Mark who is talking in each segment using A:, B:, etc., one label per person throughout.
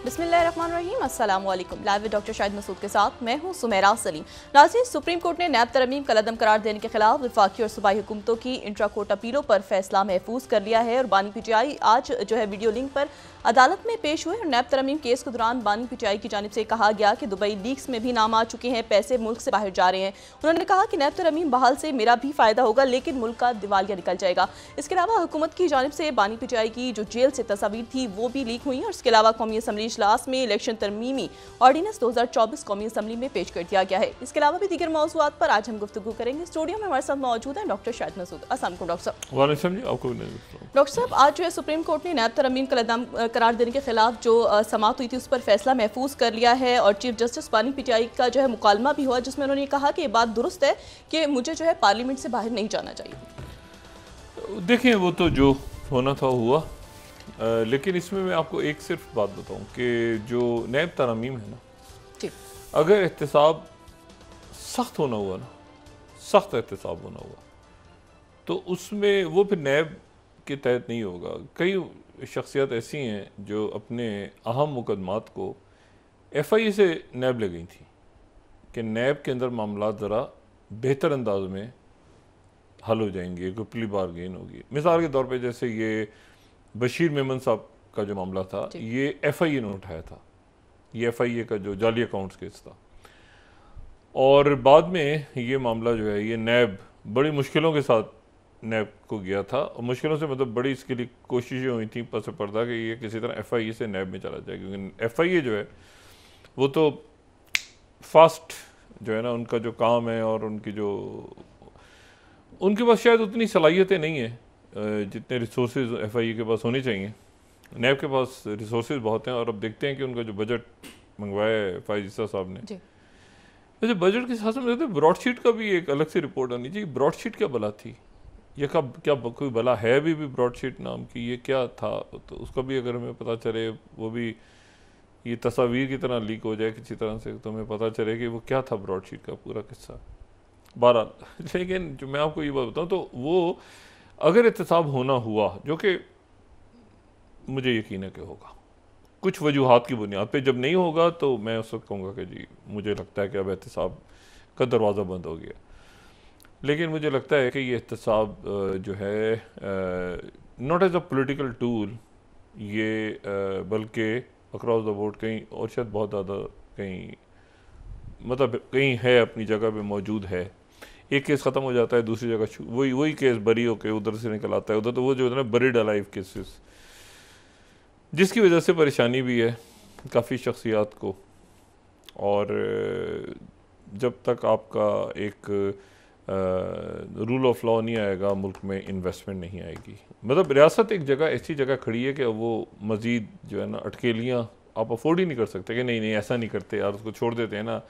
A: बिस्मिल्लाहिर्रहमानिर्रहीम, अस्सलाम वालेकुम। Live with doctor Shahid Masood के साथ मैं हूं सुमेरा सलीम। नाज़रीन, सुप्रीम कोर्ट ने नैब तरमीम का लदम करार देने के खिलाफ वफाकी और सूबाई हुकूमतों की इंट्रा कोर्ट अपीलों पर फैसला महफूज कर लिया है और बानी पीटीआई आज वीडियो लिंक पर अदालत में पेश हुए और नैब तरमीम केस के दौरान बानी पीटीआई की जानिब से कहा गया कि दुबई लीक्स में भी नाम आ चुके हैं, पैसे मुल्क से बाहर जा रहे हैं। उन्होंने कहा कि नैब तरमीम बहाल से मेरा भी फायदा होगा, लेकिन मुल्क का दिवालिया निकल जाएगा। इसके अलावा हुकूमत की जानिब से बानी पीटीआई की जो जेल से तस्वीर थी वो भी लीक हुई और इसके अलावा कौमी असम्बली इजलास में इलेक्शन तरमीमी ऑर्डिनेंस 2024 कौमी असम्बली में पेश कर दिया गया है। इसके अलावा भी दीगर मौज़ूआत पर आज हम गुफ्तगू करेंगे। स्टूडियो में हमारे साथ मौजूद है डॉक्टर शाहिद मसूद। अस्सलाम वालेकुम डॉक्टर साहब। डॉक्टर साहब, आज जो है सुप्रीम कोर्ट ने नैब तरमीम का लदम करार देने के खिलाफ जो समाअत हुई थी उस पर फैसला महफूज कर लिया है और चीफ जस्टिस बानी पीटीआई का जो है मुकालमा भी हुआ, जिसमें उन्होंने कहा कि ये बात दुरुस्त है कि मुझे जो है पार्लियामेंट से बाहर नहीं जाना चाहिए।
B: देखिए, वो तो जो होना था हुआ, लेकिन इसमें मैं आपको एक सिर्फ बात बताऊं कि जो नैब तरमीम है ना, अगर एहतसाब सख्त होना हुआ ना, सख्त एहतसाब होना हुआ तो उसमें वो फिर नैब के तहत नहीं होगा। कई शख्सियत ऐसी हैं जो अपने अहम मुकदमात को FIA से नैब ले गई थी कि नैब के अंदर मामला ज़रा बेहतर अंदाज में हल हो जाएंगे, एक प्ली बारगेन होगी। मिसाल के तौर पे जैसे ये बशीर मेमन साहब का जो मामला था, ये FIA ने उठाया था, ये FIA का जो जाली अकाउंट्स केस था, और बाद में ये मामला जो है ये नैब बड़ी मुश्किलों के साथ नैब को गया था। और मुश्किलों से मतलब बड़ी इसके लिए कोशिशें हुई थी पस पर्दा कि ये किसी तरह FIA से नैब में चला जाए, क्योंकि FIA जो है वो तो फास्ट जो है ना, उनका जो काम है और उनके पास शायद उतनी सलाहियतें नहीं है जितने रिसोर्सेज FIA के पास होने चाहिए। नैब के पास रिसोर्सेज बहुत हैं और अब देखते हैं कि उनका जो बजट मंगवाया है फायज ईसा साहब ने, वैसे बजट के साथ में ब्रॉडशीट का भी एक अलग से रिपोर्ट आनी चाहिए। ब्रॉडशीट क्या बला थी, ये कब क्या कोई बला है भी ब्रॉडशीट नाम की, ये क्या था, तो उसका भी अगर हमें पता चले, वो भी ये तस्वीर की तरह लीक हो जाए किसी तरह से, तो हमें पता चले कि वो क्या था ब्रॉडशीट का पूरा किस्सा। बहरहाल, लेकिन जो मैं आपको ये बात बताऊँ तो वो अगर एहतसाब होना हुआ, जो कि मुझे यकीन है कि होगा, कुछ वजूहात की बुनियाद पे, जब नहीं होगा तो मैं उस वक्त कहूँगा कि जी मुझे लगता है कि अब एहतसाब का दरवाज़ा बंद हो गया। लेकिन मुझे लगता है कि ये एहतसाब जो है not as a political tool, ये बल्कि अक्रॉस द बोर्ड कहीं और शायद बहुत ज़्यादा कहीं मतलब कहीं है, अपनी जगह पे मौजूद है। एक केस ख़त्म हो जाता है, दूसरी जगह वही केस बरी होकर उधर से निकल आता है उधर, तो वो जो है ना बरीड अलाइव केसेस, जिसकी वजह से परेशानी भी है काफ़ी शख्सियात को। और जब तक आपका एक रूल ऑफ लॉ नहीं आएगा, मुल्क में इन्वेस्टमेंट नहीं आएगी। मतलब रियासत एक जगह ऐसी जगह खड़ी है कि वो मज़ीद जो है ना अटकेलियाँ आप अफोर्ड ही नहीं कर सकते कि नहीं ऐसा नहीं करते यार, उसको छोड़ देते हैं ना,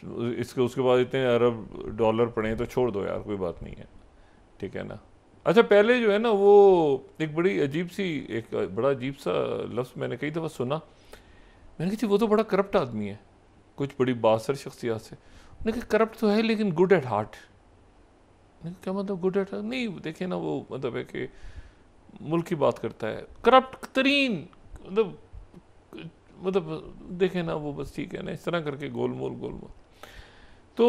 B: उसके बाद इतने अरब डॉलर पड़े हैं तो छोड़ दो यार, कोई बात नहीं है, ठीक है ना। अच्छा, पहले जो है ना वो एक बड़ा अजीब सा लफ्ज़ मैंने कई दफ़ा सुना, मैंने कहा वो तो बड़ा करप्ट आदमी है, कुछ बड़ी बासर शख्सियत से। उन्होंने कहा करप्ट तो है लेकिन गुड एट हार्ट। क्या मतलब गुड एट हार्ट? नहीं, देखे ना, वो मतलब है कि मुल्क की बात करता है, करप्ट तरीन मतलब देखे ना, वो बस ठीक है ना, इस तरह करके गोलमोल। तो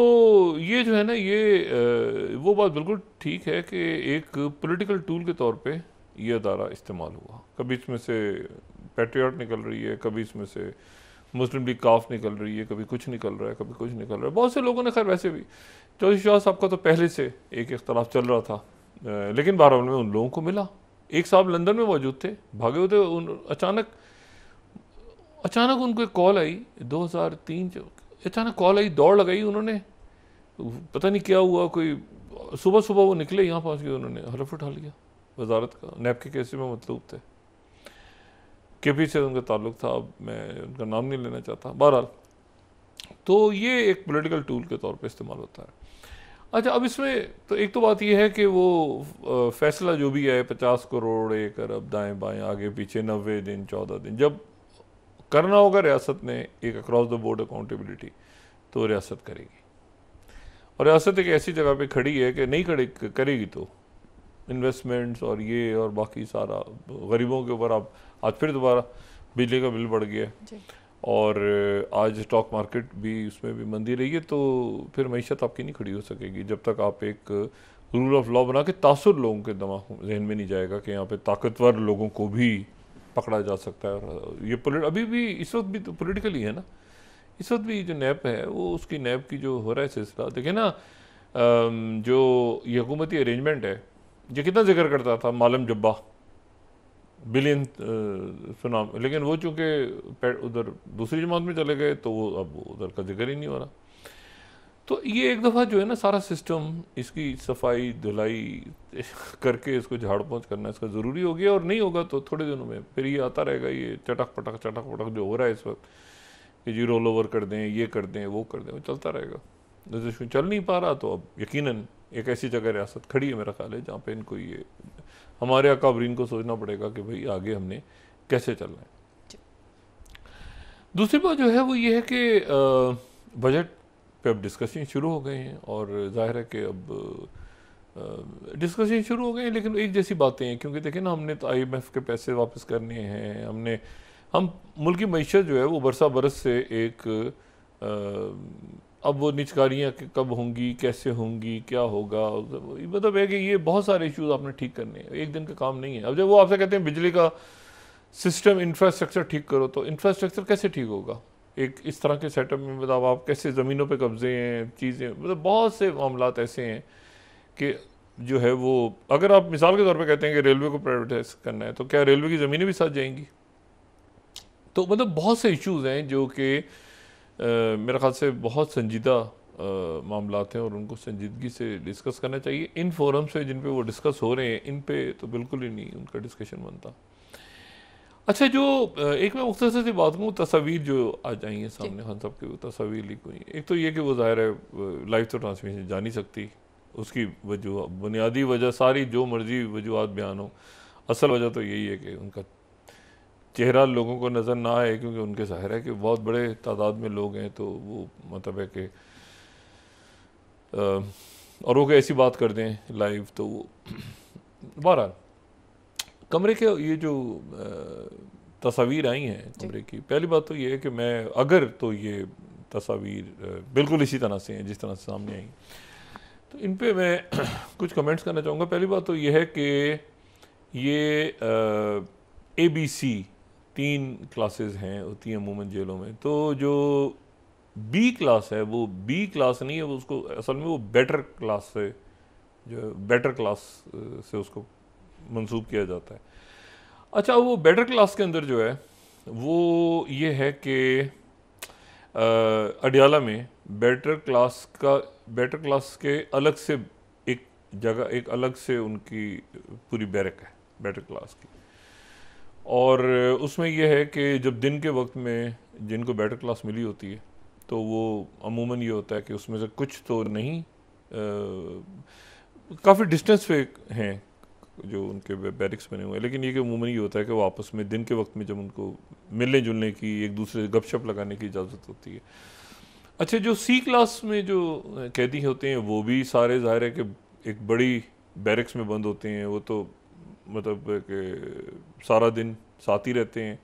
B: ये जो है ना, ये वो बात बिल्कुल ठीक है कि एक पॉलिटिकल टूल के तौर पे ये अदारा इस्तेमाल हुआ। कभी इसमें से पैट्रियट निकल रही है, कभी इसमें से मुस्लिम लीग काफ निकल रही है, कभी कुछ निकल रहा है, कभी कुछ निकल रहा है। बहुत से लोगों ने, खैर वैसे भी चौधरी शाह साहब का तो पहले से एक इख्तलाफ चल रहा था, लेकिन बहरहाल में उन लोगों को मिला। एक साहब लंदन में मौजूद थे, भागे हुए थे, अचानक उनको एक कॉल आई 2003, अचानक कॉल आई, दौड़ लगाई उन्होंने, पता नहीं क्या हुआ, कोई सुबह वो निकले, यहाँ पहुँच गए, उन्होंने हलफ उठा लिया वजारत का, नैब के केस में मतलूब थे, KP से उनका ताल्लुक था, अब मैं उनका नाम नहीं लेना चाहता। बहरहाल, तो ये एक पॉलिटिकल टूल के तौर पे इस्तेमाल होता है। अच्छा, अब इसमें तो एक तो बात यह है कि वो फैसला जो भी है 50 करोड़ 1 अरब दाएँ बाएँ आगे पीछे 90 दिन 14 दिन, जब करना होगा रियासत ने एक अक्रॉस द बोर्ड अकाउंटेबिलिटी, तो रियासत करेगी। और रियासत एक ऐसी जगह पे खड़ी है कि नहीं करेगी तो इन्वेस्टमेंट्स और ये और बाकी सारा गरीबों के ऊपर आप आज फिर दोबारा बिजली का बिल बढ़ गया है और आज स्टॉक मार्केट भी उसमें भी मंदी रही है, तो फिर मईशत आपकी नहीं खड़ी हो सकेगी जब तक आप एक रूल ऑफ लॉ बना के तासुर लोगों के दिमाग जहन में नहीं जाएगा कि यहाँ पे ताकतवर लोगों को भी पकड़ा जा सकता है। और ये अभी भी इस वक्त भी तो पॉलिटिकल ही है ना, इस वक्त भी जो नैब है वो उसकी नैब की जो हो रहा है सिलसिला देखिए ना, जो ये हुकूमती अरेंजमेंट है ये कितना जिक्र करता था मालम जब्बा बिलियन सुना, लेकिन वो चूँकि उधर दूसरी जमात में चले गए तो वो अब उधर का जिक्र ही नहीं हो रहा। तो ये एक दफ़ा जो है ना सारा सिस्टम इसकी सफाई धुलाई करके इसको झाड़ पोंछ करना इसका ज़रूरी हो गया, और नहीं होगा तो थोड़े दिनों में फिर ये आता रहेगा, ये चटक पटक जो हो रहा है इस वक्त कि जी रोल ओवर कर दें, ये कर दें, वो कर दें, वो चलता रहेगा। जैसे चल नहीं पा रहा तो अब यकीनन एक ऐसी जगह रियासत खड़ी है मेरा ख्याल है जहाँ पे इनको ये हमारे अकाबरीन को सोचना पड़ेगा कि भाई आगे हमने कैसे चलना है। दूसरी बात जो है वो ये है कि बजट पे अब डिस्कशन शुरू हो गए हैं, और जाहिर है कि अब डिस्कशन शुरू हो गए हैं, लेकिन एक जैसी बातें हैं क्योंकि देखिए ना हमने तो IMF के पैसे वापस करने हैं, हम मुल्क की मईशत जो है वो बरसा बरस से एक अब वो निचकारियाँ कब होंगी, कैसे होंगी, क्या होगा, मतलब है कि ये बहुत सारे इश्यूज आपने ठीक करने हैं, एक दिन का काम नहीं है। अब जब वो आपसे कहते हैं बिजली का सिस्टम इंफ्रास्ट्रक्चर ठीक करो, तो इंफ्रास्ट्रक्चर कैसे ठीक होगा एक इस तरह के सेटअप में? मतलब आप कैसे ज़मीनों पे कब्जे हैं, चीज़ें, मतलब बहुत से मामलात ऐसे हैं कि जो है वो अगर आप मिसाल के तौर पे कहते हैं कि रेलवे को प्राइवेटाइज करना है तो क्या रेलवे की ज़मीनें भी साथ जाएंगी? तो मतलब बहुत से इश्यूज़ हैं जो कि मेरे ख्याल से बहुत संजीदा मामलात हैं और उनको संजीदगी से डिस्कस करना चाहिए। इन फोरम से जिन पे वो डिस्कस हो रहे हैं इन पे तो बिल्कुल ही नहीं उनका डिस्कशन बनता। अच्छा, जो एक मैं मुख्तसर से बात करूँ, तस्वीर जो आ जाई हैं सामने खान साहब की, वो तस्वीर लीक हुई, एक तो ये कि वो ज़ाहिर है लाइव तो ट्रांसमिशन जा नहीं सकती, उसकी वजह बुनियादी वजह सारी जो मर्जी वजूहत बयान हो, असल वजह तो यही है कि उनका चेहरा लोगों को नज़र ना आए, क्योंकि उनके ज़ाहिर है कि बहुत बड़े तादाद में लोग हैं, तो वो मतलब है कि और वो कोई ऐसी बात कर दें लाइव तो वो बहरहाल कमरे के ये जो तस्वीर आई हैं कमरे की, पहली बात तो ये है कि मैं अगर तो ये तस्वीर बिल्कुल इसी तरह से हैं जिस तरह से सामने आई, तो इन पे मैं कुछ कमेंट्स करना चाहूँगा। पहली बात तो ये है कि ये ABC 3 क्लासेस हैं होती हैं अमूमन जेलों में, तो जो B क्लास है वो B क्लास नहीं है, वो उसको असल में वो बेटर क्लास से जो बेटर क्लास से उसको मंसूब किया जाता है। अच्छा, वो बेटर क्लास के अंदर जो है वो ये है कि अडियाला में बेटर क्लास के अलग से एक जगह, एक अलग से उनकी पूरी बैरक है बेटर क्लास की, और उसमें यह है कि जब दिन के वक्त में जिनको बेटर क्लास मिली होती है तो वो अमूमन ये होता है कि उसमें से कुछ तो नहीं काफ़ी डिस्टेंस पे हैं जो उनके बैरिक्स बने हुए हैं, लेकिन ये कि अमूमन ये होता है कि वो आपस में दिन के वक्त में जब उनको मिलने जुलने की, एक दूसरे से गपशप लगाने की इजाज़त होती है। अच्छा, जो C क्लास में जो कैदी होते हैं वो भी सारे ज़ाहिर है कि एक बड़ी बैरिक्स में बंद होते हैं, वो तो मतलब कि सारा दिन साथ ही रहते हैं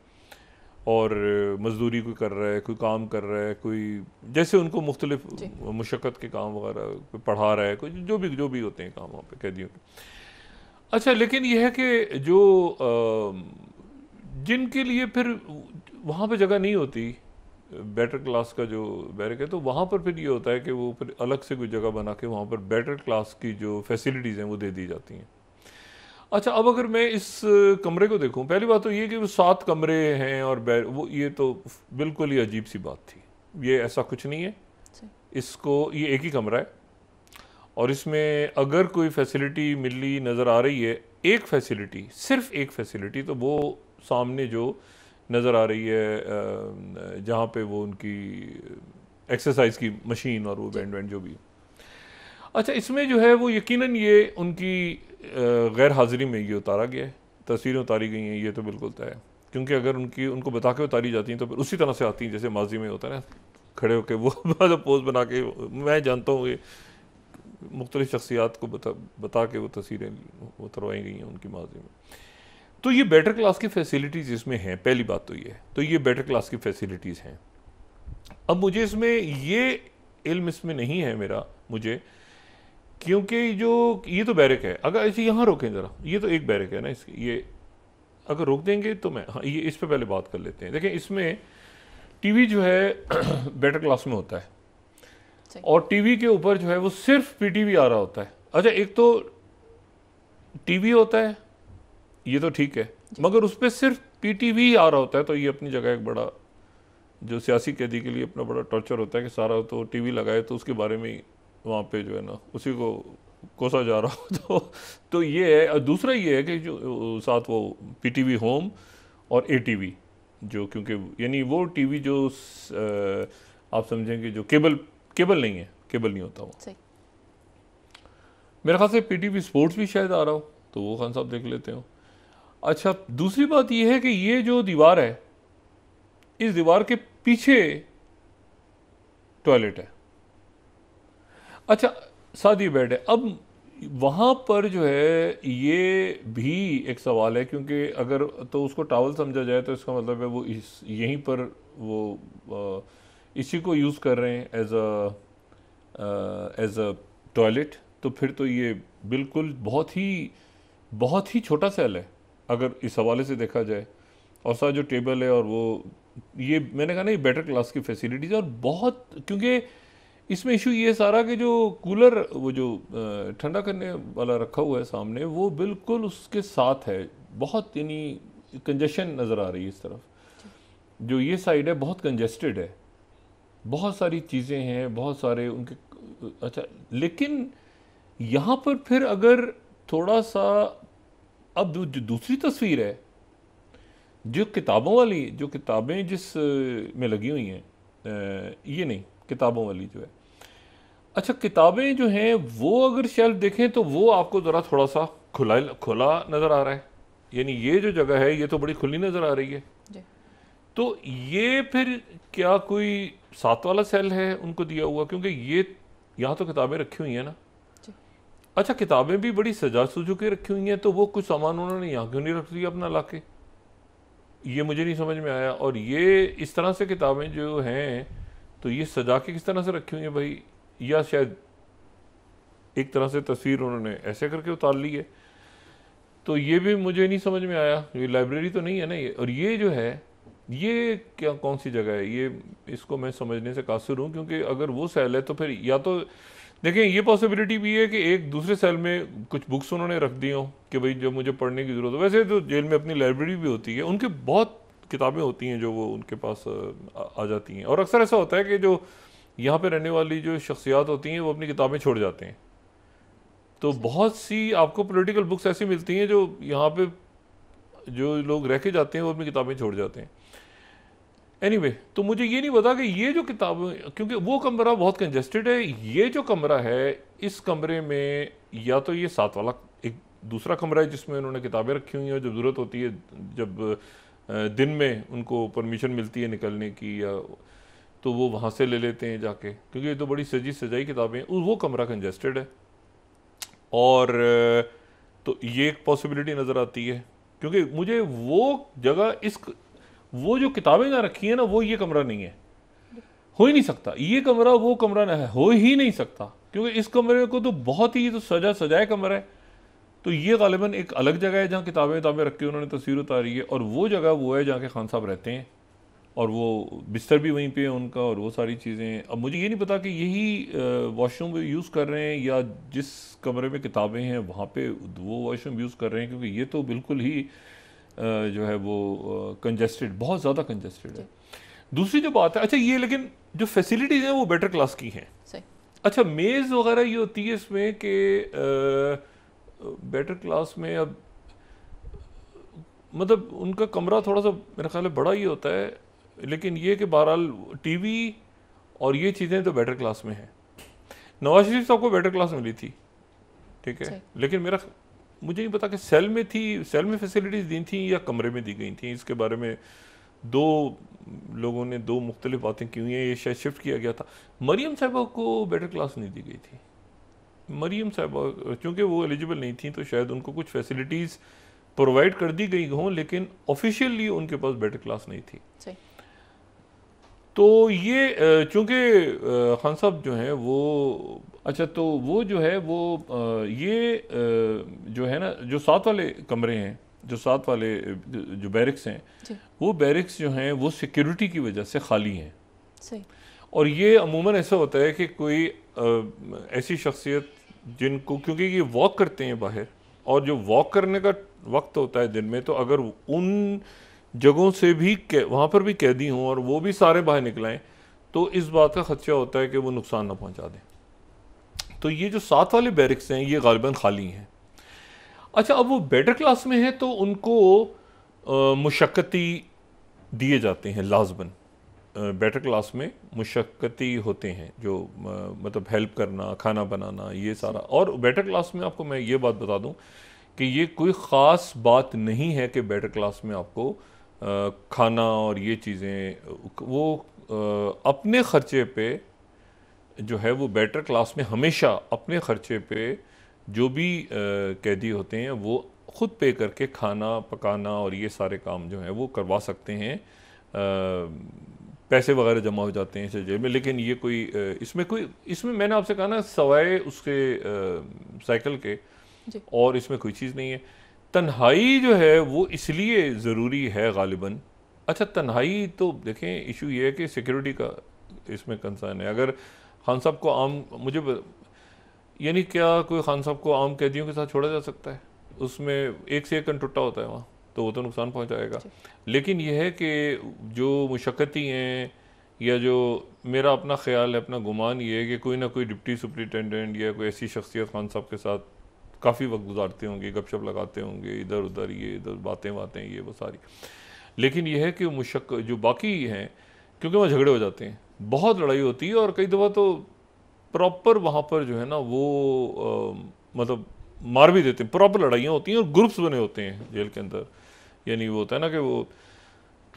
B: और मजदूरी कोई कर रहा है, कोई काम कर रहा है, कोई जैसे उनको मुख्तलिफ मुशक्क़त के काम वगैरह, कोई पढ़ा रहा है, कोई जो भी होते हैं काम वहाँ पे कैदियों के। अच्छा, लेकिन यह है कि जो जिनके लिए फिर वहाँ पे जगह नहीं होती बेटर क्लास का जो बैरक है, तो वहाँ पर फिर ये होता है कि वो फिर अलग से कोई जगह बना के वहाँ पर बेटर क्लास की जो फैसिलिटीज़ हैं वो दे दी जाती हैं। अच्छा, अब अगर मैं इस कमरे को देखूं, पहली बात तो ये कि वो 7 कमरे हैं और वो ये तो बिल्कुल ही अजीब सी बात थी। ये ऐसा कुछ नहीं है, इसको ये एक ही कमरा है और इसमें अगर कोई फैसिलिटी मिली नज़र आ रही है, एक फैसिलिटी, सिर्फ एक फैसिलिटी, तो वो सामने जो नज़र आ रही है जहाँ पे वो उनकी एक्सरसाइज की मशीन और वो बैंड जो भी। अच्छा, इसमें जो है वो यकीनन ये उनकी गैर हाज़िरी में ये उतारा गया है, तस्वीरें उतारी गई हैं, ये तो बिल्कुल तय है, क्योंकि अगर उनको बता के उतारी जाती हैं तो फिर उसी तरह से आती हैं जैसे माजी में होता है ना, खड़े होकर वो पोज बना के। मैं जानता हूँ ये मुख्तलिफ शख्सियात को बता के वो तस्वीरें उतरवाई गई हैं उनकी माजी में। तो ये बेटर क्लास की फैसिलिटीज़ इसमें हैं, पहली बात तो ये है, तो ये बेटर क्लास की फैसिलिटीज़ हैं। अब मुझे इसमें ये इल्म इसमें नहीं है मेरा मुझे, क्योंकि जो ये तो बैरक है, अगर ऐसे यहाँ रोकें ज़रा, ये तो एक बैरक है ना, इसकी ये अगर रोक देंगे तो मैं, हाँ ये इस पर पहले बात कर लेते हैं। देखें इसमें टीवी जो है बेटर क्लास में होता है, और टीवी के ऊपर जो है वो सिर्फ पीटीवी आ रहा होता है। अच्छा एक तो टीवी होता है, ये तो ठीक है, मगर उस पर सिर्फ पीटीवी आ रहा होता है, तो ये अपनी जगह एक बड़ा जो सियासी कैदी के लिए अपना बड़ा टॉर्चर होता है कि सारा तो टीवी लगाए तो उसके बारे में वहाँ पे जो है ना उसी को कोसा जा रहा हो। तो ये है। और दूसरा ये है कि जो साथ वो पीटीवी होम और एटीवी जो, क्योंकि यानी वो टीवी जो आप समझेंगे जो केबल नहीं है, केबल नहीं होता वो। मेरे ख्याल से पीटीवी स्पोर्ट्स भी शायद आ रहा हो, तो वो खान साहब देख लेते हो। अच्छा दूसरी बात ये है कि ये जो दीवार है, इस दीवार के पीछे टॉयलेट है। अच्छा साथ ही बेड है। अब वहाँ पर जो है ये भी एक सवाल है, क्योंकि अगर तो उसको टावल समझा जाए तो इसका मतलब है वो यहीं पर वो इसी को यूज़ कर रहे हैं एज अ टॉयलेट, तो फिर तो ये बिल्कुल बहुत ही छोटा सेल है अगर इस हवाले से देखा जाए। और साथ जो टेबल है और वो ये मैंने कहा ना ये बेटर क्लास की फैसिलिटीज़, और बहुत, क्योंकि इसमें इशू ये सारा कि जो कूलर वो जो ठंडा करने वाला रखा हुआ है सामने, वो बिल्कुल उसके साथ है, बहुत यानी कंजेशन नज़र आ रही है इस तरफ। जो ये साइड है बहुत कंजेस्टेड है, बहुत सारी चीज़ें हैं, बहुत सारे उनके। अच्छा लेकिन यहाँ पर फिर अगर थोड़ा सा, अब जो दूसरी तस्वीर है जो किताबों वाली, जो किताबें जिस में लगी हुई हैं, ये नहीं किताबों वाली जो है, अच्छा किताबें जो हैं वो अगर शेल्फ देखें तो वो आपको ज़रा थोड़ा सा खुला नज़र आ रहा है, यानी ये जो जगह है ये तो बड़ी खुली नज़र आ रही है जी। तो ये फिर क्या कोई साथ वाला सेल है उनको दिया हुआ, क्योंकि ये यहाँ तो किताबें रखी हुई हैं ना। अच्छा किताबें भी बड़ी सजा सुजू के रखी हुई हैं, तो वो कुछ सामान उन्होंने यहाँ क्यों नहीं रख दिया अपना लाके, ये मुझे नहीं समझ में आया। और ये इस तरह से किताबें जो हैं तो ये सजा के किस तरह से रखी हुई हैं भाई, या शायद एक तरह से तस्वीर उन्होंने ऐसे करके उतार ली है, तो ये भी मुझे नहीं समझ में आया। ये लाइब्रेरी तो नहीं है ना ये। और ये जो है ये क्या कौन सी जगह है, ये इसको मैं समझने से कासिर हूँ, क्योंकि अगर वो सेल है तो फिर या तो देखें ये पॉसिबिलिटी भी है कि एक दूसरे सेल में कुछ बुक्स उन्होंने रख दी हों कि भाई जब मुझे पढ़ने की ज़रूरत हो। वैसे तो जेल में अपनी लाइब्रेरी भी होती है, उनके बहुत किताबें होती हैं जो वो उनके पास आ जाती हैं। और अक्सर ऐसा होता है कि जो यहाँ पे रहने वाली जो शख्सियात होती हैं वो अपनी किताबें छोड़ जाते हैं, तो बहुत सी आपको पॉलिटिकल बुक्स ऐसी मिलती हैं जो यहाँ पे जो लोग रह के जाते हैं वो अपनी किताबें छोड़ जाते हैं। एनीवे, तो मुझे ये नहीं पता कि ये जो किताबें, क्योंकि वो कमरा बहुत कंजेस्टेड है, ये जो कमरा है इस कमरे में या तो ये साथ वाला एक दूसरा कमरा है जिसमें उन्होंने किताबें रखी हुई हैं, जब ज़रूरत होती है, जब दिन में उनको परमिशन मिलती है निकलने की, या तो वो वहाँ से ले लेते हैं जाके, क्योंकि ये तो बड़ी सजी सजाई किताबें हैं। वो कमरा कंजेस्टेड है, और तो ये एक पॉसिबिलिटी नज़र आती है, क्योंकि मुझे वो जगह वो जो किताबें ना रखी हैं ना, वो ये कमरा नहीं है, हो ही नहीं सकता। ये कमरा वो कमरा ना है, हो ही नहीं सकता, क्योंकि इस कमरे को तो बहुत ही तो सजाया कमरा है। तो ये गालिबन एक अलग जगह है जहाँ किताबें रख के उन्होंने तस्वीर उतारी है, और वो जगह वो है जहाँ के खान साहब रहते हैं, और वो बिस्तर भी वहीं पे है उनका, और वो सारी चीज़ें। अब मुझे ये नहीं पता कि यही वॉशरूम यूज़ कर रहे हैं या जिस कमरे में किताबें हैं वहाँ पे वो वॉशरूम यूज़ कर रहे हैं, क्योंकि ये तो बिल्कुल ही जो है वो कंजेस्टेड, बहुत ज़्यादा कंजेस्टेड है। दूसरी जो बात है, अच्छा ये लेकिन जो फैसिलिटीज़ हैं वो बेटर क्लास की हैं। अच्छा मेज़ वगैरह ये होती है इसमें कि बेटर क्लास में, अब मतलब उनका कमरा थोड़ा सा मेरा ख्याल है बड़ा ही होता है, लेकिन ये कि बहरहाल टीवी और ये चीज़ें तो बेटर क्लास में हैं। नवाज शरीफ साहब को बेटर क्लास मिली थी, ठीक है, लेकिन मुझे नहीं पता कि सेल में फैसिलिटीज़ दी थी या कमरे में दी गई थी। इसके बारे में दो लोगों ने दो मुख्तलिफ बातें की हुई हैं, ये शायद शिफ्ट किया गया था। मरियम साहिबा को बेटर क्लास नहीं दी गई थी। मरियम साहिबा चूँकि वो एलिजिबल नहीं थी, तो शायद उनको कुछ फैसिलिटीज़ प्रोवाइड कर दी गई हों, लेकिन ऑफिशियली उनके पास बेटर क्लास नहीं थी।
A: सही।
B: तो ये चूंकि खान साहब जो हैं वो, अच्छा तो वो जो है वो ये जो है ना, जो साथ वाले कमरे हैं, जो साथ वाले जो बैरिक्स हैं, वो बैरिक्स जो हैं वो सिक्योरिटी की वजह से खाली हैं।
A: सही।
B: और ये अमूमन ऐसा होता है कि कोई ऐसी शख्सियत जिनको, क्योंकि ये वॉक करते हैं बाहर, और जो वॉक करने का वक्त होता है दिन में, तो अगर उन जगहों से भी वहाँ पर भी कैदी हों और वो भी सारे बाहर निकलाएं, तो इस बात का खदशा होता है कि वो नुकसान ना पहुँचा दें। तो ये जो साथ वाले बैरिक्स हैं ये गालिबन खाली हैं। अच्छा, अब वो बेटर क्लास में है तो उनको मुशक्कती दिए जाते हैं लाजमन। बेटर क्लास में मुशक्कती होते हैं, जो मतलब हेल्प करना, खाना बनाना, ये सारा। और बेटर क्लास में आपको मैं ये बात बता दूं कि ये कोई ख़ास बात नहीं है कि बेटर क्लास में आपको खाना और ये चीज़ें, वो अपने ख़र्चे पे जो है वो बेटर क्लास में हमेशा अपने ख़र्चे पे जो भी कैदी होते हैं वो ख़ुद पे करके खाना पकाना और ये सारे काम जो हैं वो करवा सकते हैं। पैसे वगैरह जमा हो जाते हैं इस जेब में, लेकिन ये इसमें मैंने आपसे कहा ना, सवाए उसके साइकिल के और इसमें कोई चीज़ नहीं है। तन्हाई जो है वो इसलिए ज़रूरी है गालिबन। अच्छा, तन्हाई तो देखें, इशू ये है कि सिक्योरिटी का इसमें कंसर्न है। अगर खान साहब को यानी क्या कोई खान साहब को आम कैदियों के साथ छोड़ा जा सकता है? उसमें एक से एक कन टुट्टा होता है वहाँ, तो वो तो नुकसान पहुँचाएगा। लेकिन यह है कि जो मुशक्कती हैं, या जो मेरा अपना ख्याल है, अपना गुमान ये है कि कोई ना कोई डिप्टी सुपरिटेंडेंट या कोई ऐसी शख्सियत खान साहब के साथ काफ़ी वक्त गुजारते होंगे, गपशप लगाते होंगे, इधर उधर ये इधर बातें ये वो सारी। लेकिन यह है कि जो बाकी हैं, क्योंकि वहाँ झगड़े हो जाते हैं, बहुत लड़ाई होती है, और कई दफ़ा तो प्रॉपर वहाँ पर जो है ना वो मतलब मार भी देते हैं। प्रॉपर लड़ाइयाँ होती हैं और ग्रुप्स बने होते हैं जेल के अंदर। यानी वो होता है ना कि वो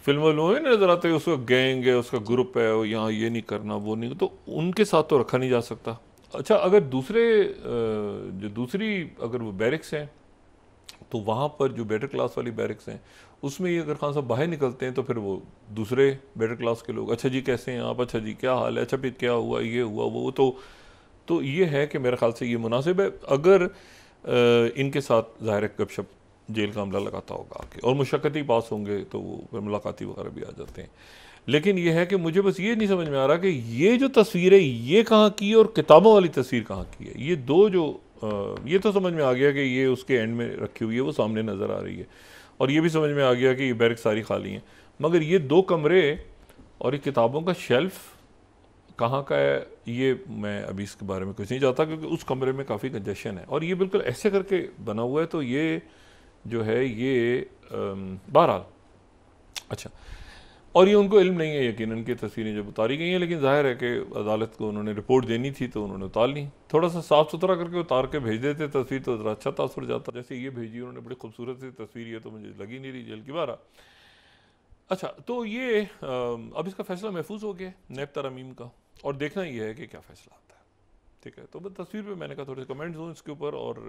B: फिल्मों में नजर आते हैं, उसका गैंग है, उसका ग्रुप है, यहाँ ये नहीं करना वो नहीं, तो उनके साथ तो रखा नहीं जा सकता। अच्छा, अगर दूसरी अगर वो बैरिक्स हैं, तो वहाँ पर जो बेटर क्लास वाली बैरिक्स हैं उसमें ये अगर खान साहब बाहर निकलते हैं तो फिर वो दूसरे बेटर क्लास के लोग, अच्छा जी कैसे हैं आप, अच्छा जी क्या हाल है, अच्छा फिर क्या हुआ, ये हुआ वो, तो ये है कि मेरे ख्याल से ये मुनासिब है अगर इनके साथ ज़ाहिर गपशप जेल का अमला लगाता होगा आके, और मुशक्कती पास होंगे तो वो मुलाकाती वगैरह भी आ जाते हैं। लेकिन ये है कि मुझे बस ये नहीं समझ में आ रहा कि ये जो तस्वीर है ये कहाँ की है और किताबों वाली तस्वीर कहाँ की है। ये दो जो ये तो समझ में आ गया कि ये उसके एंड में रखी हुई है, वो सामने नज़र आ रही है, और ये भी समझ में आ गया कि ये बैरक सारी खाली हैं, मगर ये दो कमरे और ये किताबों का शेल्फ कहाँ का है, ये मैं अभी इसके बारे में कुछ नहीं चाहता, क्योंकि उस कमरे में काफ़ी कंजेशन है और ये बिल्कुल ऐसे करके बना हुआ है। तो ये जो है ये बहरहाल अच्छा, और ये उनको इल्म नहीं है यकीनन की तस्वीरें जब उतारी गई हैं, लेकिन जाहिर है कि अदालत को उन्होंने रिपोर्ट देनी थी तो उन्होंने उतार ली। थोड़ा सा साफ़ सुथरा करके उतार के भेज देते तस्वीर तो ज़रा अच्छा तासुर जाता। जैसे ये भेजी उन्होंने बड़ी खूबसूरत सी तस्वीर, ये तो मुझे लगी नहीं रही जेल की बारह। अच्छा, तो ये अब इसका फैसला महफूज हो गया नैब तरमीम का, और देखना ये है कि क्या फ़ैसला आता है। ठीक है, तो बस तस्वीर पे मैंने कहा थोड़े से कमेंट्स दूँ इसके ऊपर, और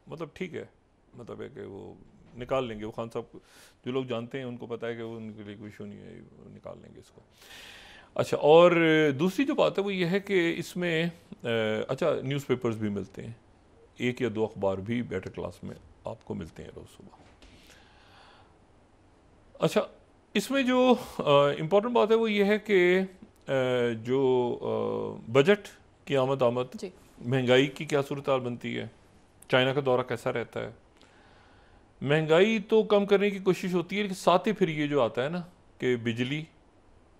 B: मतलब ठीक है, मतलब है कि वो निकाल लेंगे, वो खान साहब जो लोग जानते हैं उनको पता है कि वो उनके लिए कोई इशू नहीं है, निकाल लेंगे इसको। अच्छा, और दूसरी जो बात है वो ये है कि इसमें अच्छा न्यूज़पेपर्स भी मिलते हैं, एक या दो अखबार भी बेटर क्लास में आपको मिलते हैं रोज़ सुबह। अच्छा, इसमें जो इम्पोर्टेंट बात है वो ये है कि जो बजट की आमद महंगाई की क्या सूरत हाल बनती है, चाइना का दौरा कैसा रहता है, महंगाई तो कम करने की कोशिश होती है, लेकिन साथ ही फिर ये जो आता है ना कि बिजली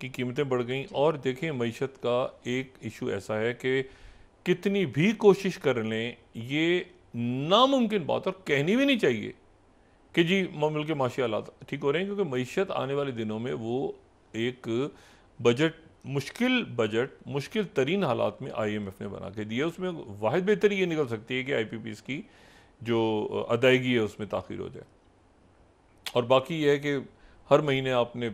B: की कीमतें बढ़ गई। और देखें, मईशत का एक इशू ऐसा है कि कितनी भी कोशिश कर लें ये नामुमकिन बात, और कहनी भी नहीं चाहिए कि जी मुल्क के माशी हालात ठीक हो रहे हैं, क्योंकि मईशत आने वाले दिनों में वो एक मुश्किल तरीन हालात में IMF ने बना के दिया। उसमें वाहिद बेहतरी ये निकल सकती है कि IPPs की जो अदायगी है उसमें ताख़ीर हो जाए, और बाकी यह है कि हर महीने आपने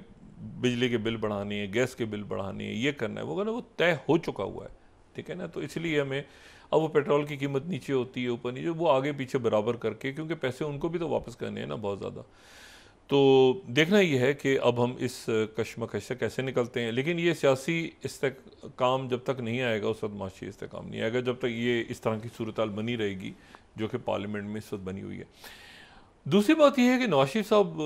B: बिजली के बिल बढ़ाने हैं, गैस के बिल बढ़ाने हैं, ये करना है वो करना है, वो तय हो चुका हुआ है। ठीक है ना। तो इसलिए हमें अब वो पेट्रोल की कीमत नीचे होती है ऊपर नीचे, वो आगे पीछे बराबर करके, क्योंकि पैसे उनको भी तो वापस करने हैं ना बहुत ज़्यादा। तो देखना ये है कि अब हम इस कश्मकश से कैसे निकलते हैं। लेकिन ये सियासी इस्तेकाम जब तक नहीं आएगा उस वक्त माशी इस्तेकाम नहीं आएगा, जब तक ये इस तरह की सूरत हाल बनी रहेगी जो कि पार्लियामेंट में इस वक्त बनी हुई है। दूसरी बात यह है कि नवाज शरीफ साहब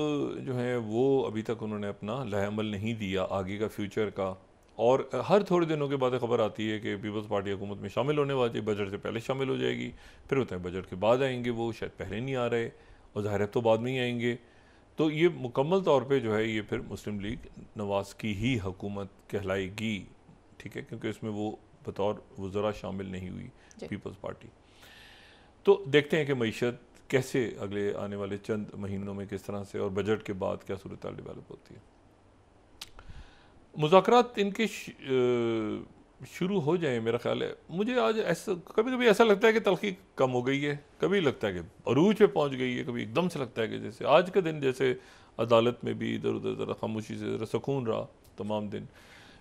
B: जो हैं वो अभी तक उन्होंने अपना लाहेअमल नहीं दिया आगे का फ्यूचर का, और हर थोड़े दिनों के बाद खबर आती है कि पीपल्स पार्टी हुकूमत में शामिल होने वाली, बजट से पहले शामिल हो जाएगी, फिर होता है बजट के बाद आएंगे, वो शायद पहले नहीं आ रहे और ज़ाहिर है तो बाद में ही आएंगे। तो ये मुकम्मल तौर पे जो है ये फिर मुस्लिम लीग नवाज की ही हुकूमत कहलाएगी, ठीक है, क्योंकि इसमें वो बतौर वज़रा शामिल नहीं हुई पीपल्स पार्टी। तो देखते हैं कि मईशत कैसे अगले आने वाले चंद महीनों में किस तरह से, और बजट के बाद क्या सूरत हाल डेवलप होती है। मुज़ाकरात इनके शुरू हो जाए मेरा ख्याल है। मुझे आज ऐसा कभी कभी ऐसा लगता है कि तलखी कम हो गई है, कभी लगता है कि अरूज पे पहुंच गई है, कभी एकदम से लगता है कि जैसे आज का दिन जैसे अदालत में भी इधर उधर ज़रा खामोशी से ज़रा सुकून रहा तमाम दिन,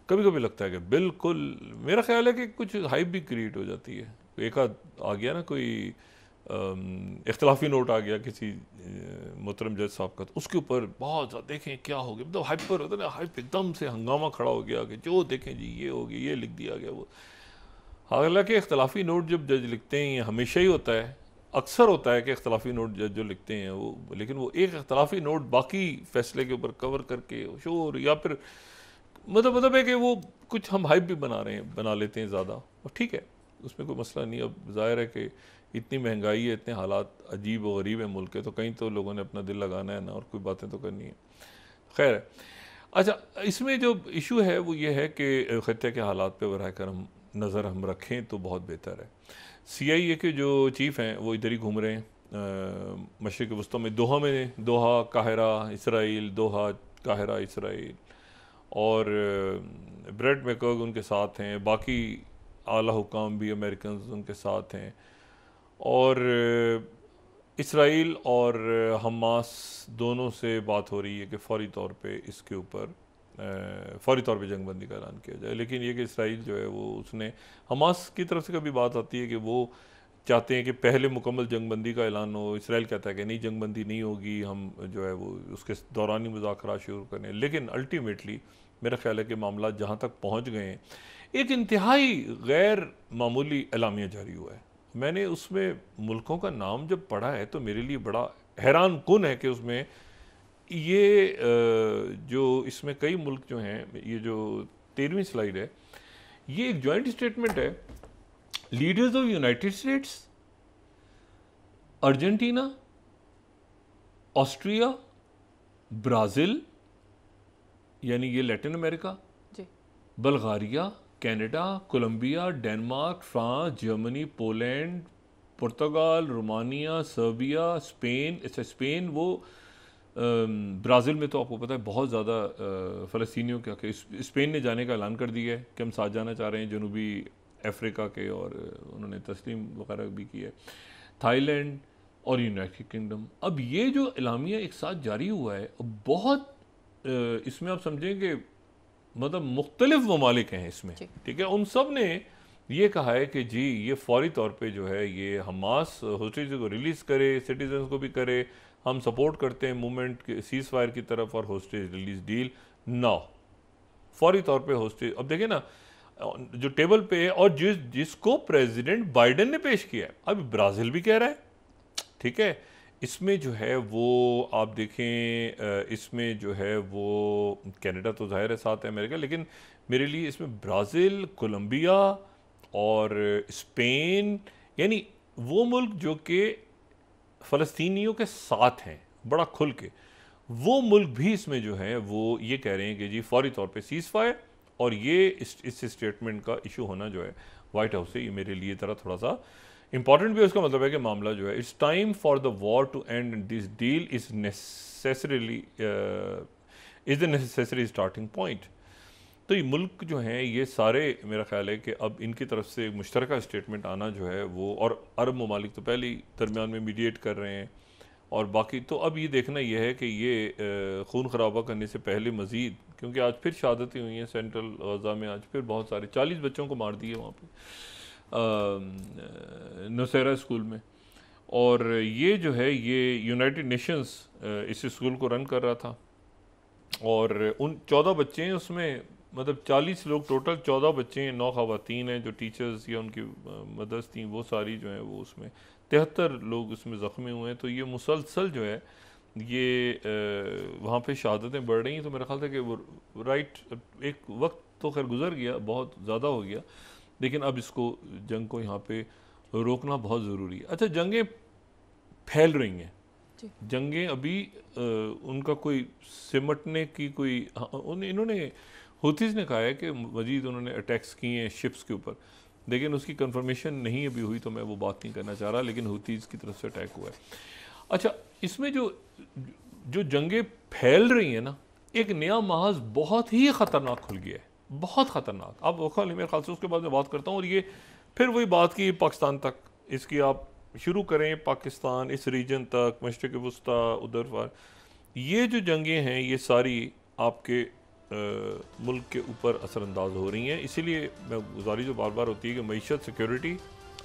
B: कभी कभी लगता है कि बिल्कुल मेरा ख्याल है कि कुछ हाइप भी क्रिएट हो जाती है। एक आध आ गया ना कोई इख्तलाफी नोट आ गया किसी मोहतरम जज साहब का, तो उसके ऊपर बहुत ज़्यादा देखें क्या हो गया, मतलब हाइपर होता है ना, हाइप एकदम से हंगामा खड़ा हो गया कि जो देखें जी ये हो गया, ये लिख दिया गया वो। हालांकि इख्तलाफी नोट जब जज लिखते हैं ये हमेशा ही होता है, अक्सर होता है कि इख्तलाफी नोट जज जो लिखते हैं वो, लेकिन वो एक इख्तलाफी नोट बाकी फैसले के ऊपर कवर करके शोर, या फिर मतलब है कि वो कुछ हम हाइप भी बना लेते हैं ज़्यादा, और ठीक है उसमें कोई मसला नहीं। अब जाहिर है कि इतनी महंगाई है, इतने हालात अजीब और गरीब है मुल्क के, तो कहीं तो लोगों ने अपना दिल लगाना है ना, और कोई बातें तो करनी है। खैर है। अच्छा, इसमें जो इशू है वो ये है कि खत्ते के हालात पे बराह करम नज़र हम रखें तो बहुत बेहतर है। CIA के जो चीफ़ हैं वो इधर ही घूम रहे हैं मशरिक़ वस्ती में, दोहा काहिरा इसराइल, दोहा काहिरा इसराइल, और ब्रेड मैकर्ग उनके साथ हैं, बाकी आला हुकाम भी अमेरिकन उनके साथ हैं, और इसराइल और हमास दोनों से बात हो रही है कि फ़ौरी तौर पे इसके ऊपर फ़ौरी तौर पे जंगबंदी का ऐलान किया जाए। लेकिन ये कि इसराइल जो है वो उसने हमास की तरफ से कभी बात आती है कि वो चाहते हैं कि पहले मुकम्मल जंगबंदी का ऐलान हो, इसराइल कहता है कि नहीं जंगबंदी नहीं होगी, हम जो है वो उसके दौरानी मुज़ाकरात शुरू करें। लेकिन अल्टीमेटली मेरा ख्याल है कि मामला जहाँ तक पहुँच गए हैं, एक इंतहाई गैर मामूली एलामिया जारी हुआ है। मैंने उसमें मुल्कों का नाम जब पढ़ा है तो मेरे लिए बड़ा हैरान कुन है कि उसमें ये जो इसमें कई मुल्क जो हैं, ये जो 13वीं स्लाइड है, ये एक जॉइंट स्टेटमेंट है, leaders of United States, Argentina, Austria, Brazil यानी ये Latin America, Bulgaria, Canada, Colombia, Denmark, France, Germany, Poland, Portugal, Romania, Serbia, Spain. अच्छा, स्पेन वो ब्राज़ील में तो आपको पता है बहुत ज़्यादा फ़लस्तीनियों का कि स्पेन ने जाने का ऐलान कर दिया है कि हम साथ जाना चाह रहे हैं जनूबी अफ्रीका के, और उन्होंने तस्लीम वगैरह भी की है। थाईलैंड और यूनाइटेड किंगडम। अब ये जो एलामिया एक साथ जारी हुआ है, बहुत इसमें आप समझें कि मतलब मुख्तलिफ ममालिक हैं इसमें, ठीक है, उन सब ने ये कहा है कि जी ये फौरी तौर पे जो है ये हमास होस्टेज को रिलीज़ करे, सिटीजन को भी करे, हम सपोर्ट करते हैं मूवमेंट के सीज़ फायर की तरफ, और होस्टेज रिलीज डील नाउ फौरी तौर पे होस्टेज। अब देखिए ना जो टेबल पे है, और जिसको प्रेसिडेंट बाइडेन ने पेश किया है, अभी ब्राज़ील भी कह रहा है, ठीक है। इसमें जो है वो आप देखें, इसमें जो है वो कनाडा तो ज़ाहिर है साथ है अमेरिका, लेकिन मेरे लिए इसमें ब्राज़ील, कोलंबिया और स्पेन, यानी वो मुल्क जो कि फ़लस्तीनियों के साथ हैं बड़ा खुल के, वो मुल्क भी इसमें जो है वो ये कह रहे हैं कि जी फौरी तौर पे सीज़ फायर, और ये इस स्टेटमेंट का इशू होना जो है वाइट हाउस से, ये मेरे लिए तरह थोड़ा सा इंपॉर्टेंट भी है। उसका मतलब है कि मामला जो है it's time for the war to end, this deal is necessary is the necessary starting point. तो ये मुल्क जो हैं ये सारे मेरा ख्याल है कि अब इनकी तरफ से मुश्तरका स्टेटमेंट आना जो है वो, और अरब ममालिक तो पहले ही दरमियान में मीडिएट कर रहे हैं, और बाकी तो अब ये देखना यह है कि ये खून खराबा करने से पहले मज़ीद, क्योंकि आज फिर शहादतें हुई हैं सेंट्रल गज़ा में, आज फिर बहुत सारे 40 बच्चों को मार दिए वहाँ पे नुसैरा स्कूल में। और ये जो है ये यूनाइटेड नेशंस इस स्कूल को रन कर रहा था और उन 14 बच्चे हैं उसमें, मतलब 40 लोग टोटल, 14 बच्चे हैं, 9 ख़वातीन हैं जो टीचर्स या उनकी मदर्स थी, वो सारी जो हैं वो उसमें 73 लोग उसमें ज़ख्मी हुए हैं। तो ये मुसलसल जो है ये वहाँ पे शहादतें बढ़ रही हैं। तो मेरा ख्याल था कि वो राइट, एक वक्त तो खैर गुजर गया, बहुत ज़्यादा हो गया, लेकिन अब इसको जंग को यहाँ पे रोकना बहुत ज़रूरी है। अच्छा, जंगें फैल रही हैं, जंगें अभी उनका कोई सिमटने की कोई, इन्होंने हुतीज़ ने कहा है कि मजीद उन्होंने अटैक्स किए हैं शिप्स के ऊपर, लेकिन उसकी कंफर्मेशन नहीं अभी हुई, तो मैं वो बात नहीं करना चाह रहा, लेकिन हुतीज़ की तरफ से अटैक हुआ है। अच्छा, इसमें जो जंगें फैल रही हैं ना, एक नया महाज बहुत ही ख़तरनाक खुल गया है, बहुत ख़तरनाक। अब मेरे ख्याल से उसके बाद मैं बात करता हूँ। और ये फिर वही बात की पाकिस्तान तक, इसकी आप शुरू करें पाकिस्तान, इस रीजन तक, मशरिक़ वस्ता, उधर पर ये जो जंगें हैं ये सारी आपके मुल्क के ऊपर असरअंदाज हो रही हैं। इसीलिए मैं गुजारिश जो बार बार होती है कि मईशत, सिक्योरिटी,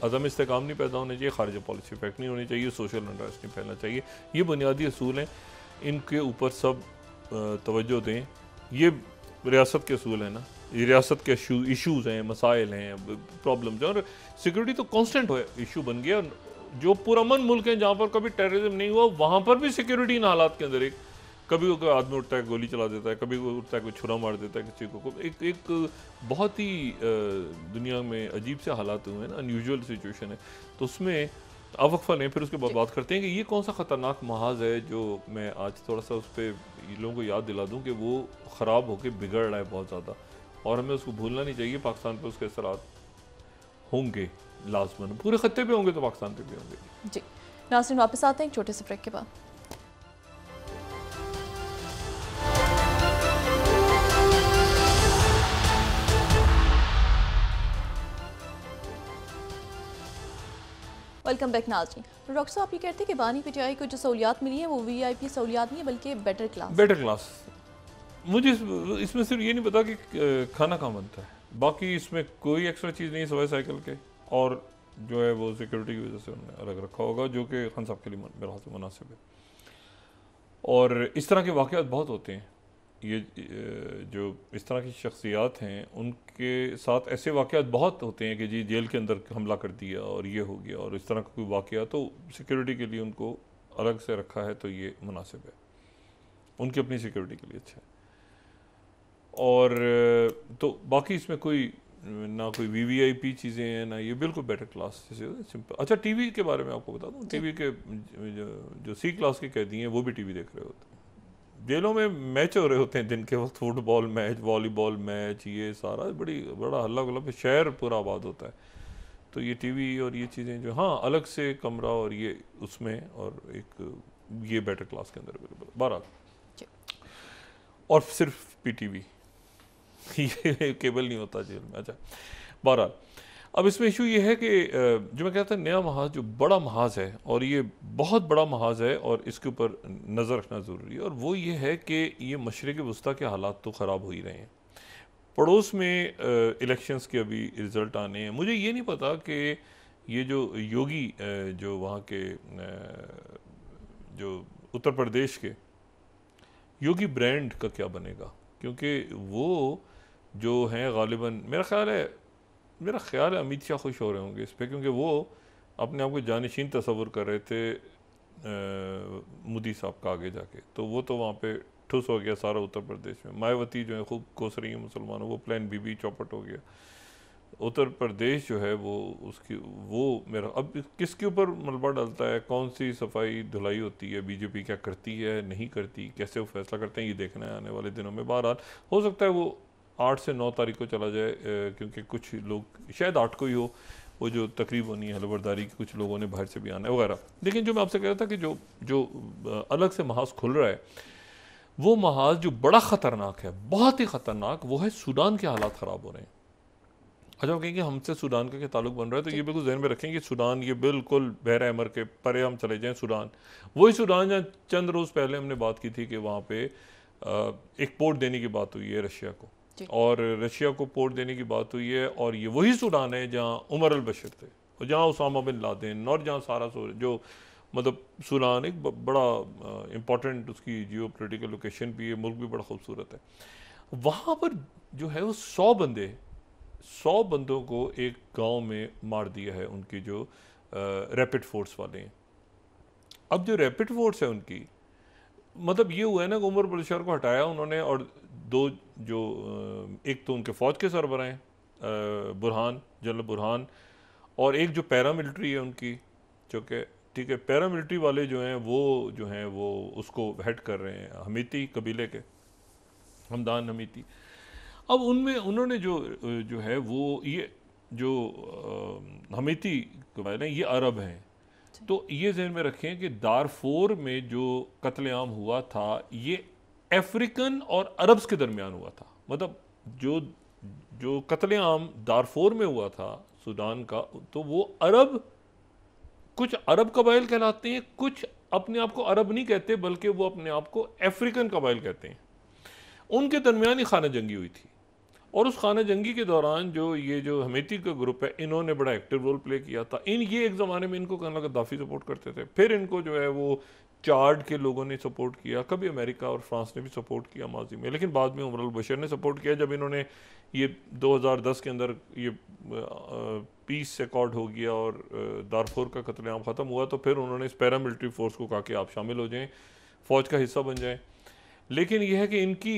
B: अदम इस्तेकाम नहीं पैदा होने चाहिए, खारिज पॉलिसी इफेक्ट नहीं होनी चाहिए, सोशल अनरेस्ट नहीं फैलना चाहिए। ये बुनियादी असूल हैं, इनके ऊपर सब तवज्जो दें। ये रियासत के असूल हैं ना, ये रियासत के इशूज़ हैं, मसाइल हैं, प्रॉब्लम्स हैं, और सिक्योरिटी तो कॉन्स्टेंट हो इशू बन गया। जो पुरअमन मुल्क हैं जहाँ पर कभी टेररिज्म नहीं हुआ, वहाँ पर भी सिक्योरिटी इन हालात के अंदर, एक कभी कोई आदमी उठता है गोली चला देता है, कभी कोई उठता है कोई छुरा मार देता है किसी को, एक बहुत ही दुनिया में अजीब से हालात हुए हैं ना, अनयूजुअल सिचुएशन है। तो उसमें अब वक्फा लें, फिर उसके बाद बात करते हैं कि ये कौन सा ख़तरनाक महाज है जो मैं आज थोड़ा सा उस पर लोगों को याद दिला दूँ कि वो ख़राब होकर बिगड़ रहा है बहुत ज़्यादा, और हमें उसको भूलना नहीं चाहिए। पाकिस्तान पर उसके असरात होंगे लाजमन, पूरे खत्ते पे होंगे तो पाकिस्तान पे भी होंगे।
A: जी नाज़रीन, वापस आते हैं एक छोटे से ब्रेक के बाद। वेलकम बैक नाज़रीन। तो डॉक्टर साहब, आप ये कहते हैं कि बानी पीटीआई को जो सहूलियात मिली है वो वीआईपी सहूलियात नहीं है बल्कि बेटर क्लास।
B: मुझे इसमें सिर्फ ये नहीं पता कि खाना कहाँ बनता है, बाकी इसमें कोई एक्स्ट्रा चीज़ नहीं है सवाए साइकिल के, और जो है वो सिक्योरिटी की वजह से उन्होंने अलग रखा होगा, जो कि खान साहब के लिए मेरे ख्याल से मुनासिब है। और इस तरह के वाक़यात बहुत होते हैं, ये जो इस तरह की शख्सियात हैं उनके साथ ऐसे वाक़यात बहुत होते हैं कि जी जेल के अंदर हमला कर दिया और ये हो गया, और इस तरह का कोई वाक़या, तो सिक्योरिटी के लिए उनको अलग से रखा है, तो ये मुनासिब है, उनकी अपनी सिक्योरिटी के लिए अच्छा है। और तो बाकी इसमें कोई ना कोई वीवीआईपी चीज़ें हैं ना, ये बिल्कुल बेटर क्लास जैसे सिंपल। अच्छा, टीवी के बारे में आपको बता दूँ, टीवी के जो सी क्लास के कैदी हैं वो भी टीवी देख रहे होते हैं। जेलों में मैच हो रहे होते हैं दिन के वक्त, फुटबॉल मैच, वॉलीबॉल मैच, ये सारा बड़ा हल्ला गुल्ला, शहर पूरा आबाद होता है। तो ये टीवी और ये चीज़ें जो, हाँ अलग से कमरा और ये उसमें, और एक ये बेटर क्लास के अंदर अवेलेबल 12, और सिर्फ पीटीवी, ये केबल नहीं होता जेल में। अच्छा, 12। अब इसमें इशू ये है कि जो मैं कहता हूँ नया महाज जो बड़ा महाज है, और ये बहुत बड़ा महाज है और इसके ऊपर नज़र रखना ज़रूरी है, और वो ये है कि ये मशरिक़ वस्ता के हालात तो ख़राब हो ही रहे हैं। पड़ोस में इलेक्शंस के अभी रिज़ल्ट आने हैं। मुझे ये नहीं पता कि ये जो योगी जो वहाँ के जो उत्तर प्रदेश के योगी ब्रांड का क्या बनेगा, क्योंकि वो जो हैं गालिबन मेरा ख्याल है अमित शाह खुश हो रहे होंगे इस पर, क्योंकि वो अपने आप को जानशीन तस्वुर कर रहे थे मोदी साहब का आगे जाके, तो वो तो वहाँ पे ठुस हो गया सारा उत्तर प्रदेश में। मायावती जो है खूब कोस रही है मुसलमानों, वो प्लान बीबी चौपट हो गया। उत्तर प्रदेश जो है वो मेरा अब किसके ऊपर मलबा डालता है, कौन सी सफाई धुलाई होती है, बीजेपी क्या करती है नहीं करती, कैसे वो फैसला करते हैं, ये देखना है आने वाले दिनों में। बहरहाल हो सकता है वो 8 से 9 तारीख को चला जाए, क्योंकि कुछ लोग शायद 8 को ही हो, वो जो तकरीब होनी है हलबरदारी की, कुछ लोगों ने बाहर से भी आना है वगैरह। लेकिन जो मैं आपसे कह रहा था कि जो अलग से महाज खुल रहा है, वो महाज जो बड़ा ख़तरनाक है, बहुत ही ख़तरनाक, वो है सूडान के हालात ख़राब हो रहे हैं। अच्छा, वो कहेंगे हमसे सूडान का क्या ताल्लुक बन रहा है, तो ये बिल्कुल जहन में रखें कि सूडान ये बिल्कुल बहरा अहमर के परे हम चले जाएं, सूडान वही सूडान जहाँ चंद रोज़ पहले हमने बात की थी कि वहाँ पे एक पोर्ट देने की बात हुई है रशिया को, और रशिया को पोर्ट देने की बात हुई है, और ये वही सूडान है जहाँ उमर अल बशीर थे, और जहाँ उसामा बिन लादेन, और जहाँ सारा जो मतलब सूडान एक बड़ा इम्पॉर्टेंट उसकी जियो पोलिटिकल लोकेशन भी है, मुल्क भी बड़ा खूबसूरत है। वहाँ पर जो है वो 100 बंदों को एक गांव में मार दिया है उनकी जो रैपिड फोर्स वाले हैं। अब जो रैपिड फोर्स है उनकी, मतलब ये हुआ है ना कि उमर बशीर को हटाया उन्होंने, और दो जो एक तो उनके फ़ौज के सरबराह हैं बुरहान, जनरल बुरहान, और एक जो पैरामिलिट्री है उनकी, जो कि ठीक है पैरामिलिट्री वाले जो हैं वो उसको हेड कर रहे हैं हमीती कबीले के, हमदान हमीती। अब उनमें उन्होंने जो है वो ये जो हमीती कबाइल हैं ये अरब हैं, तो ये जहन में रखें कि दारफोर में जो कत्लेआम हुआ था ये अफ्रीकन और अरब्स के दरमियान हुआ था। मतलब जो कत्लेआम दारफोर में हुआ था सूडान का, तो वो कुछ अरब कबाइल कहलाते हैं, कुछ अपने आप को अरब नहीं कहते बल्कि वो अपने आप को अफ्रीकन कबाइल कहते हैं। उनके दरमियान ही खाना जंगी हुई थी, और उस खाना जंगी के दौरान जो हमीती का ग्रुप है इन्होंने बड़ा एक्टिव रोल प्ले किया था। ये एक ज़माने में इनको कहना गद्दाफी सपोर्ट करते थे, फिर इनको जो है वो चार्ड के लोगों ने सपोर्ट किया, कभी अमेरिका और फ्रांस ने भी सपोर्ट किया माजी में, लेकिन बाद में उमर अल बशीर ने सपोर्ट किया। जब इन्होंने ये 2010 के अंदर ये पीस अकॉर्ड हो गया और दारफोर का कत्लेआम ख़त्म हुआ, तो फिर उन्होंने इस पैरामिलिट्री फोर्स को कहा कि आप शामिल हो जाएँ, फ़ौज का हिस्सा बन जाएँ। लेकिन यह है कि इनकी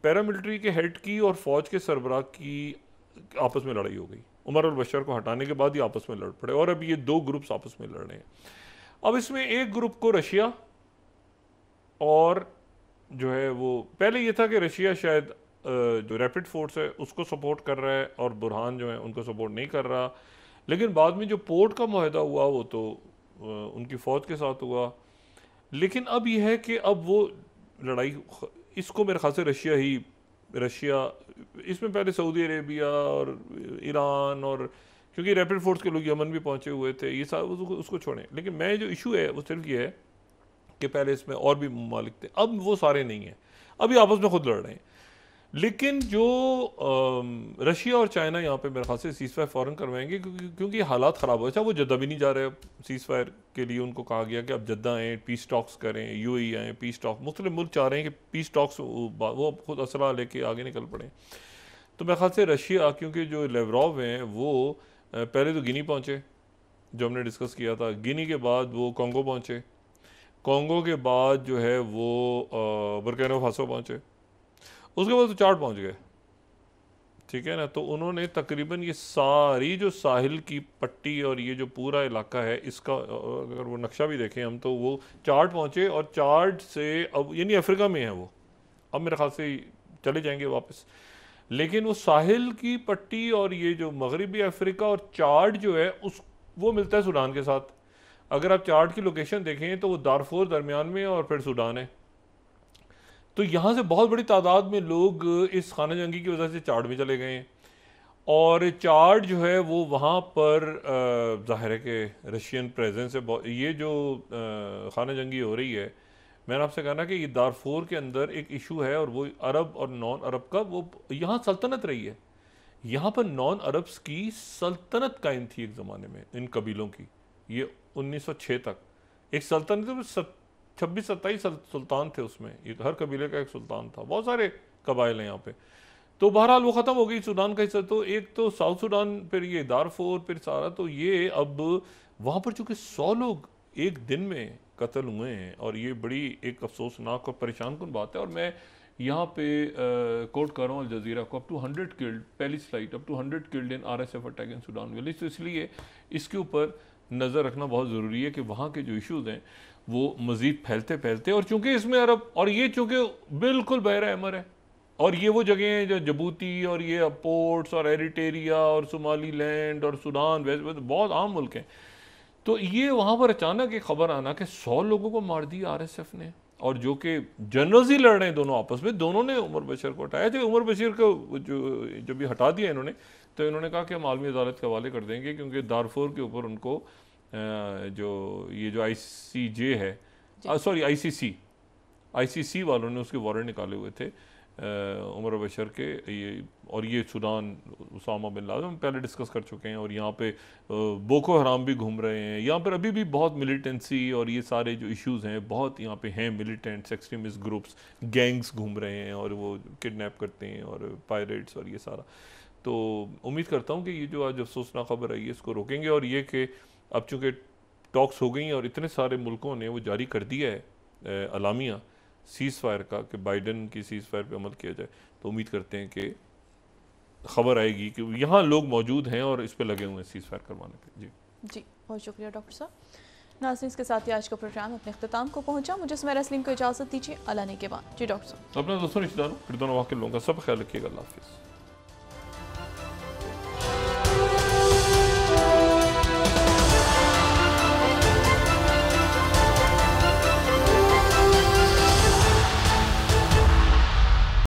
B: पैरामिलिट्री के हेड की और फ़ौज के सरबराह की आपस में लड़ाई हो गई। उमर अल बशीर को हटाने के बाद ही आपस में लड़ पड़े, और अब ये दो ग्रुप्स आपस में लड़ रहे हैं। अब इसमें एक ग्रुप को रशिया, और जो है वो पहले ये था कि रशिया शायद जो रैपिड फोर्स है उसको सपोर्ट कर रहा है और बुरहान जो है उनको सपोर्ट नहीं कर रहा, लेकिन बाद में जो पोर्ट का मुआहदा हुआ वो तो उनकी फ़ौज के साथ हुआ। लेकिन अब यह है कि अब वो लड़ाई इसको मेरे ख्याल से रशिया इसमें पहले सऊदी अरेबिया और ईरान, और क्योंकि रैपिड फोर्स के लोग यमन भी पहुंचे हुए थे, ये सारा उसको छोड़ें। लेकिन मैं जो इशू है वो सिर्फ ये है कि पहले इसमें और भी ममालिक थे, अब वो सारे नहीं हैं, अभी आपस में खुद लड़ रहे हैं। लेकिन जो रशिया और चाइना यहाँ पे मेरे ख्याल से सीज़ फायर फ़ौरन करवाएंगे, क्योंकि हालात ख़राब हो। अच्छा, वो जद्दा भी नहीं जा रहे सीज़ फायर के लिए, उनको कहा गया कि आप जद्दा आएँ, पीस टॉक्स करें, यूएई आएँ, पीस टॉक्स, मुख्तलिफ मुल्क चाह रहे हैं कि पीस टॉक्स वो खुद असला लेके आगे निकल पड़े। तो मेरे ख्याल से रशिया, क्योंकि जो लेवरॉव हैं वो पहले तो गिनी पहुँचे जो हमने डिस्कस किया था, गिनी के बाद वो कॉन्गो पहुँचे, कॉन्गो के बाद जो है वो बुर्किना फासो पहुँचे, उसके बाद तो चार्ट पहुंच गए, ठीक है ना। तो उन्होंने तकरीबन ये सारी जो साहिल की पट्टी और ये जो पूरा इलाका है इसका अगर वो नक्शा भी देखें हम, तो वो चार्ट पहुंचे, और चार्ट से अब यानी अफ्रीका में है वो, अब मेरे ख्याल से चले जाएंगे वापस। लेकिन वो साहिल की पट्टी और ये जो मगरबी अफ्रीका और चार्ट जो है वो मिलता है सूडान के साथ। अगर आप चार्ट की लोकेशन देखें तो वो दारफोर दरमियान में और फिर सूडान है। तो यहाँ से बहुत बड़ी तादाद में लोग इस खाना जंगी की वजह से चार्ट में चले गए, और चार्ट जो है वो वहाँ पर जाहिर है कि रशियन प्रेजेंस है। ये जो खाना जंगी हो रही है, मैंने आपसे कहा ना कि ये दारफोर के अंदर एक इशू है, और वो अरब और नॉन अरब का, वो यहाँ सल्तनत रही है, यहाँ पर नॉन अरब्स की सल्तनत कायम थी एक ज़माने में इन कबीलों की। ये 1906 तक एक सल्तनत, 26-27 सुल्तान थे उसमें, ये हर कबीले का एक सुल्तान था, बहुत सारे कबाइल हैं यहाँ पे। तो बहरहाल वो ख़त्म हो गई सूडान का हिस्सा, तो एक तो साउथ सूडान, फिर ये दारफोर, फिर सारा, तो ये अब वहाँ पर चूँकि 100 लोग एक दिन में कत्ल हुए हैं, और ये बड़ी एक अफसोसनाक और परेशान कुन बात है। और मैं यहाँ पे कोट कर रहा हूँ अल जज़ीरा को, अप टू 100 किल्ड, पहली slide, up to 100 killed in RSF attack in Sudan village. तो इसलिए इसके ऊपर नज़र रखना बहुत ज़रूरी है कि वहाँ के जो इशूज़ हैं वो मज़ीद फैलते, और चूँकि इसमें अरब, और ये चूँकि बिल्कुल बहरा अहमर है, और ये वो जगह हैं जो जबूती और ये पोर्ट्स और एरिटेरिया और सोमाली लैंड और सूडान, वैसे बहुत आम मुल्क हैं। तो ये वहाँ पर अचानक एक खबर आना कि 100 लोगों को मार दिया RSF ने, और जो कि जनरल्स ही लड़ रहे हैं दोनों आपस में, दोनों ने उमर बशीर को हटाया। जो उमर बशीर को जो भी हटा दिया इन्होंने, तो इन्होंने कहा कि हम आलमी अदालत के हवाले कर देंगे, क्योंकि दारफोर के ऊपर उनको जो ये जो ICJ है, सॉरी ICC वालों ने उसके वारंट निकाले हुए थे उमर बशर के, ये सूडान उसामा बिन लादेन हम पहले डिस्कस कर चुके हैं, और यहाँ पे बोको हराम भी घूम रहे हैं, यहाँ पर अभी भी बहुत मिलिटेंसी और ये सारे जो इश्यूज़ हैं बहुत यहाँ पे हैं, मिलिटेंट्स एक्सट्रीमिस्ट ग्रुप्स गैंग्स घूम रहे हैं और वो किडनैप करते हैं और पायरेट्स और ये सारा। तो उम्मीद करता हूँ कि ये जो आज अफसोसनाक खबर आई है इसको रोकेंगे, और ये कि अब चूँकि टॉक्स हो गई और इतने सारे मुल्कों ने वो जारी कर दिया है अलामिया सीज़ फायर का कि बाइडन की सीज़ फायर पे अमल किया जाए, तो उम्मीद करते हैं कि खबर आएगी कि यहाँ लोग मौजूद हैं और इस पे लगे हुए हैं सीज़ फायर करवाने पे। जी
A: बहुत शुक्रिया डॉक्टर साहब। नाज़रीन, इसके साथ ही आज का प्रोग्राम अपने अख्ताम को पहुँचा। मुझे सुमेरा सलीम को इजाज़त दीजिए। अल्लाह ने के बाद। जी डॉक्टर साहब,
B: अपना दोस्तों रिश्तेदारों फिर दोनों वाक़ई लोगों का सब ख्याल रखिएगा। अल्लाह हाफ़िज़।